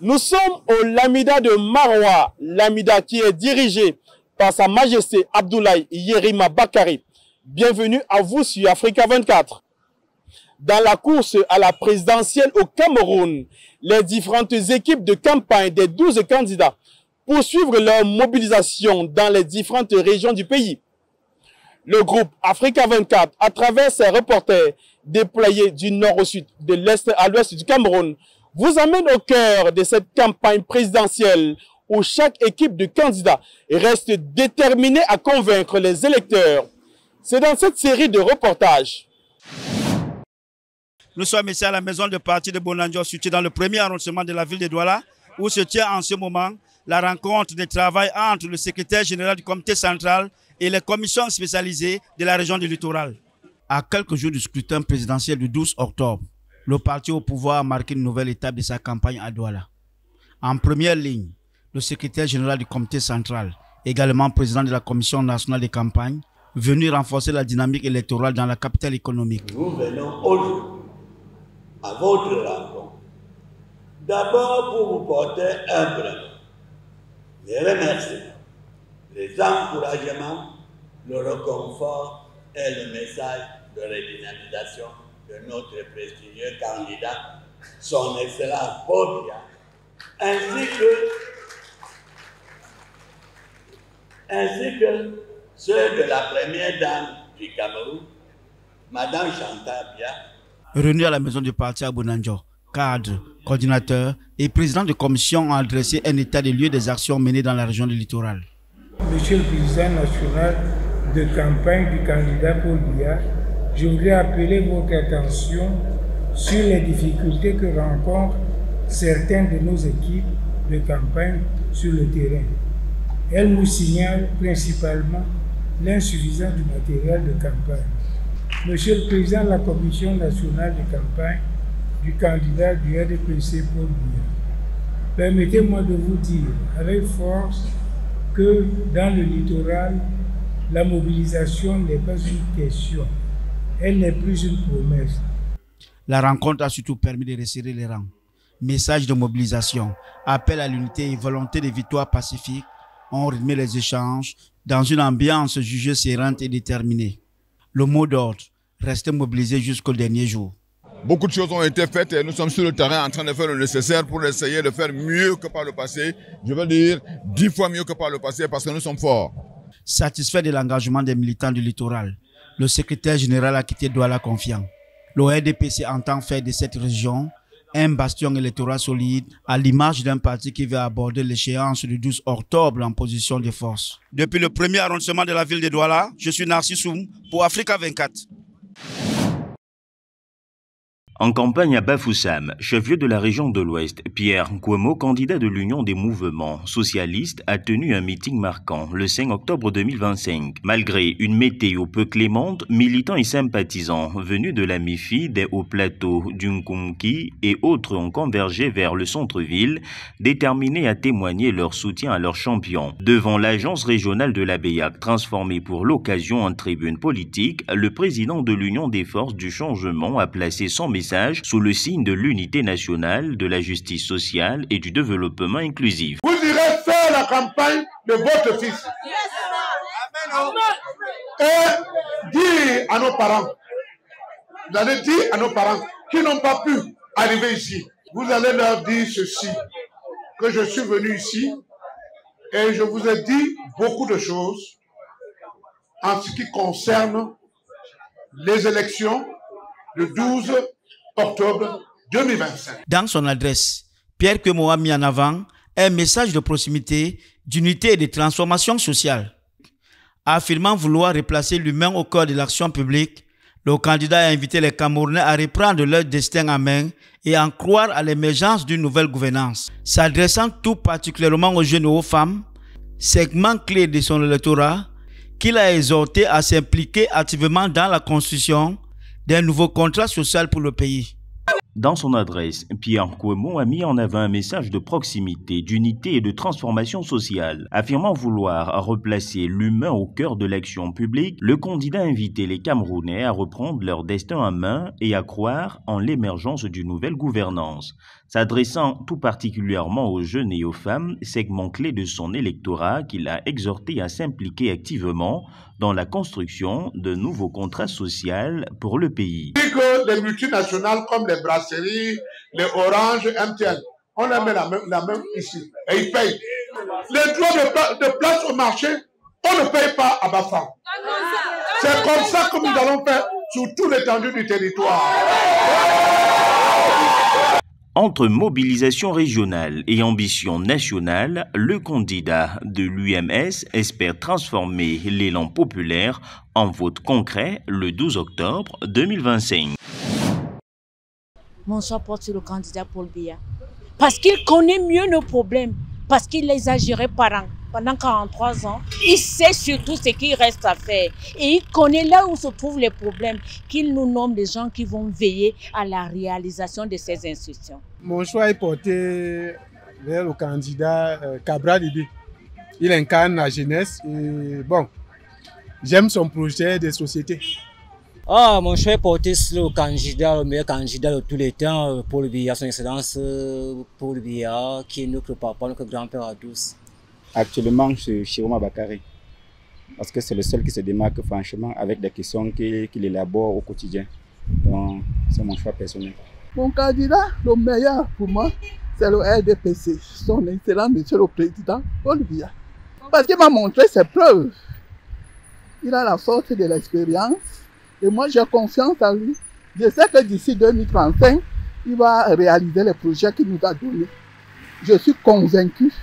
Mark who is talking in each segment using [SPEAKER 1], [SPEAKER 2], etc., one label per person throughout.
[SPEAKER 1] Nous sommes au Lamida de Maroua, Lamida qui est dirigé par Sa Majesté Abdoulaye Yerima Bakary. Bienvenue à vous sur Africa 24. Dans la course à la présidentielle au Cameroun, les différentes équipes de campagne des 12 candidats poursuivent leur mobilisation dans les différentes régions du pays. Le groupe Africa 24, à travers ses reporters déployés du nord au sud, de l'est à l'ouest du Cameroun, vous amène au cœur de cette campagne présidentielle où chaque équipe de candidats reste déterminée à convaincre les électeurs. C'est dans cette série de reportages.
[SPEAKER 2] Nous sommes ici à la maison de parti de Bonanjo, située dans le premier arrondissement de la ville de Douala, où se tient en ce moment la rencontre de travail entre le secrétaire général du comité central et les commissions spécialisées de la région du littoral. À quelques jours du scrutin présidentiel du 12 octobre, le parti au pouvoir a marqué une nouvelle étape de sa campagne à Douala. En première ligne, le secrétaire général du comité central, également président de la commission nationale de campagne, venu renforcer la dynamique électorale dans la capitale économique.
[SPEAKER 3] Nous venons aujourd'hui à votre rencontre, d'abord pour vous porter un bravo, les remerciements, les encouragements, le réconfort et le message de redynamisation de notre prestigieux candidat, son Excellence Paul Biya, ainsi que ceux de la première dame du Cameroun, Madame Chantal Biya.
[SPEAKER 2] Réunis à la maison du parti à Bonanjo, cadre, coordinateur et président de commission ont adressé un état des lieux des actions menées dans la région du littoral.
[SPEAKER 4] Monsieur le président national de campagne du candidat Paul Biya, je voudrais appeler votre attention sur les difficultés que rencontrent certaines de nos équipes de campagne sur le terrain. Elles nous signalent principalement l'insuffisance du matériel de campagne. Monsieur le Président de la Commission nationale de campagne du candidat du RDPC Paul Biya, permettez-moi de vous dire avec force que dans le littoral, la mobilisation n'est pas une question, elle n'est plus une promesse.
[SPEAKER 2] La rencontre a surtout permis de resserrer les rangs. Message de mobilisation, appel à l'unité et volonté de victoire pacifique ont rythmé les échanges dans une ambiance jugée sereine et déterminée. Le mot d'ordre, rester mobilisé jusqu'au dernier jour.
[SPEAKER 5] Beaucoup de choses ont été faites et nous sommes sur le terrain en train de faire le nécessaire pour essayer de faire mieux que par le passé. Je veux dire 10 fois mieux que par le passé parce que nous sommes forts.
[SPEAKER 2] Satisfait de l'engagement des militants du littoral, le secrétaire général a quitté Douala confiant. Le RDPC entend faire de cette région un bastion électoral solide à l'image d'un parti qui veut aborder l'échéance du 12 octobre en position de force. Depuis le premier arrondissement de la ville de Douala, je suis Narcisse Soum pour Africa 24.
[SPEAKER 6] En campagne à Bafoussam, chef-lieu de la région de l'Ouest, Pierre Nkwemo, candidat de l'Union des mouvements socialistes, a tenu un meeting marquant le 5 octobre 2025. Malgré une météo peu clémente, militants et sympathisants venus de la MIFI, des hauts plateaux d'Unkumki et autres ont convergé vers le centre-ville, déterminés à témoigner leur soutien à leur champion. Devant l'agence régionale de l'Abéac, transformée pour l'occasion en tribune politique, le président de l'Union des forces du changement a placé son message sous le signe de l'unité nationale, de la justice sociale et du développement inclusif.
[SPEAKER 7] Vous irez faire la campagne de votre fils. Et dire à nos parents, vous allez dire à nos parents qui n'ont pas pu arriver ici, vous allez leur dire ceci, que je suis venu ici et je vous ai dit beaucoup de choses en ce qui concerne les élections le 12 octobre 2025.
[SPEAKER 2] Dans son adresse, Pierre Nkwemo a mis en avant un message de proximité, d'unité et de transformation sociale. Affirmant vouloir replacer l'humain au cœur de l'action publique, le candidat a invité les Camerounais à reprendre leur destin en main et à en croire à l'émergence d'une nouvelle gouvernance. S'adressant tout particulièrement aux jeunes et aux femmes, segment clé de son électorat, qu'il a exhorté à s'impliquer activement dans la construction d'un nouveau contrat social pour le pays.
[SPEAKER 6] Dans son adresse, Pierre Nkwemo a mis en avant un message de proximité, d'unité et de transformation sociale. Affirmant vouloir replacer l'humain au cœur de l'action publique, le candidat a invité les Camerounais à reprendre leur destin en main et à croire en l'émergence d'une nouvelle gouvernance. S'adressant tout particulièrement aux jeunes et aux femmes, segment clé de son électorat qu'il a exhorté à s'impliquer activement dans la construction de nouveaux contrats sociaux pour le pays.
[SPEAKER 7] Les multinationales comme les brasseries, les Orange, MTN, on a mis la même ici et ils payent. Les droits de place au marché, on ne paye pas à Bafang. C'est comme ça que nous allons faire sur toute l'étendue du territoire.
[SPEAKER 6] Entre mobilisation régionale et ambition nationale, le candidat de l'UMS espère transformer l'élan populaire en vote concret le 12 octobre 2025.
[SPEAKER 8] Mon choix porte sur le candidat Paul Biya. Parce qu'il connaît mieux nos problèmes, parce qu'il les a gérés pendant 43 ans. Il sait surtout ce qu'il reste à faire. Et il connaît là où se trouvent les problèmes, qu'il nous nomme des gens qui vont veiller à la réalisation de ces institutions.
[SPEAKER 9] Mon choix est porté vers le candidat Cabral Ibi. Il incarne la jeunesse et bon, j'aime son projet de société.
[SPEAKER 10] Mon choix est porté sur le candidat, le meilleur candidat de tous les temps, Paul Biya, son excellence Paul Biya, qui est notre papa, notre grand-père à tous.
[SPEAKER 11] Actuellement, c'est Chiroma Bakary, parce que c'est le seul qui se démarque franchement avec des questions qu'il élabore au quotidien. Donc, c'est mon choix personnel.
[SPEAKER 12] Mon candidat, le meilleur pour moi, c'est le RDPC, son excellent monsieur le président Paul Biya. Parce qu'il m'a montré ses preuves. Il a la force de l'expérience et moi j'ai confiance en lui. Je sais que d'ici 2035, il va réaliser les projets qu'il nous a donnés. Je suis convaincu.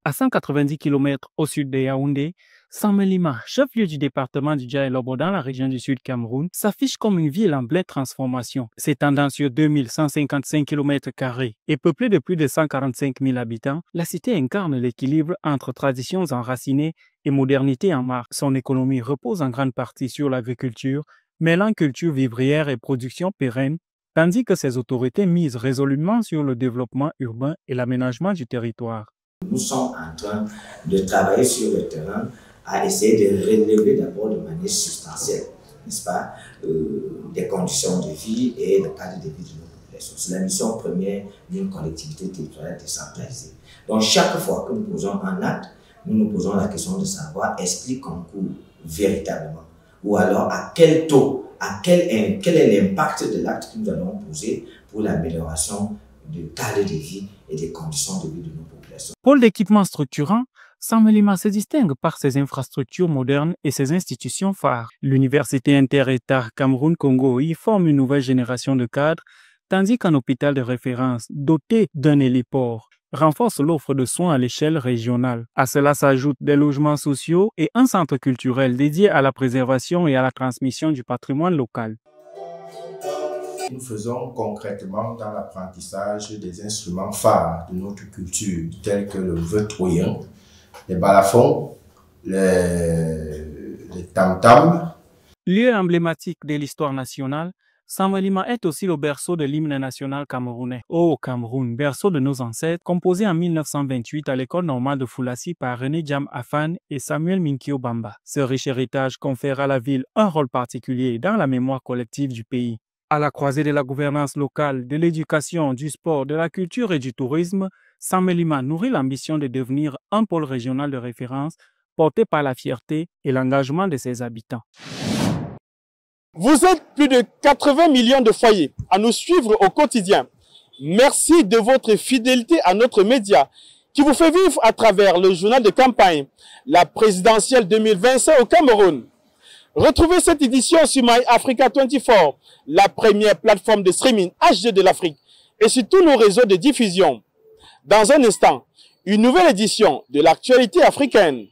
[SPEAKER 13] À 190 km au sud de Yaoundé, Samelima, chef-lieu du département du Dja-et-Lobo dans la région du Sud Cameroun, s'affiche comme une ville en pleine transformation. S'étendant sur 2155 km² et peuplée de plus de 145 000 habitants, la cité incarne l'équilibre entre traditions enracinées et modernité en marche. Son économie repose en grande partie sur l'agriculture, mêlant culture vivrière et production pérenne, tandis que ses autorités misent résolument sur le développement urbain et l'aménagement du territoire.
[SPEAKER 14] Nous sommes en train de travailler sur le terrain à essayer de relever d'abord de manière substantielle, n'est-ce pas, des conditions de vie et le cadre de vie de nos populations. C'est la mission première d'une collectivité territoriale décentralisée. Donc chaque fois que nous posons un acte, nous nous posons la question de savoir est-ce qu'il concourt véritablement ou alors à quel taux, quel est l'impact de l'acte que nous allons poser pour l'amélioration du cadre de vie et des conditions de vie de nos populations.
[SPEAKER 13] Pôle d'équipement structurant, Samelima se distingue par ses infrastructures modernes et ses institutions phares. L'Université inter-État Cameroun-Congo y forme une nouvelle génération de cadres, tandis qu'un hôpital de référence doté d'un héliport renforce l'offre de soins à l'échelle régionale. À cela s'ajoutent des logements sociaux et un centre culturel dédié à la préservation et à la transmission du patrimoine local.
[SPEAKER 15] Nous faisons concrètement dans l'apprentissage des instruments phares de notre culture, tels que le veutroyen, les balafons, les tam-tams.
[SPEAKER 13] Lieu emblématique de l'histoire nationale, Samelima est aussi le berceau de l'hymne national camerounais. Ô Cameroun, berceau de nos ancêtres, composé en 1928 à l'école normale de Foulassi par René Djam Afan et Samuel Minkio Bamba. Ce riche héritage confère à la ville un rôle particulier dans la mémoire collective du pays. À la croisée de la gouvernance locale, de l'éducation, du sport, de la culture et du tourisme, Samelima nourrit l'ambition de devenir un pôle régional de référence porté par la fierté et l'engagement de ses habitants.
[SPEAKER 1] Vous êtes plus de 80 millions de foyers à nous suivre au quotidien. Merci de votre fidélité à notre média qui vous fait vivre à travers le journal de campagne, la présidentielle 2025 au Cameroun. Retrouvez cette édition sur MyAfrica24, la première plateforme de streaming HD de l'Afrique et sur tous nos réseaux de diffusion. Dans un instant, une nouvelle édition de l'actualité africaine.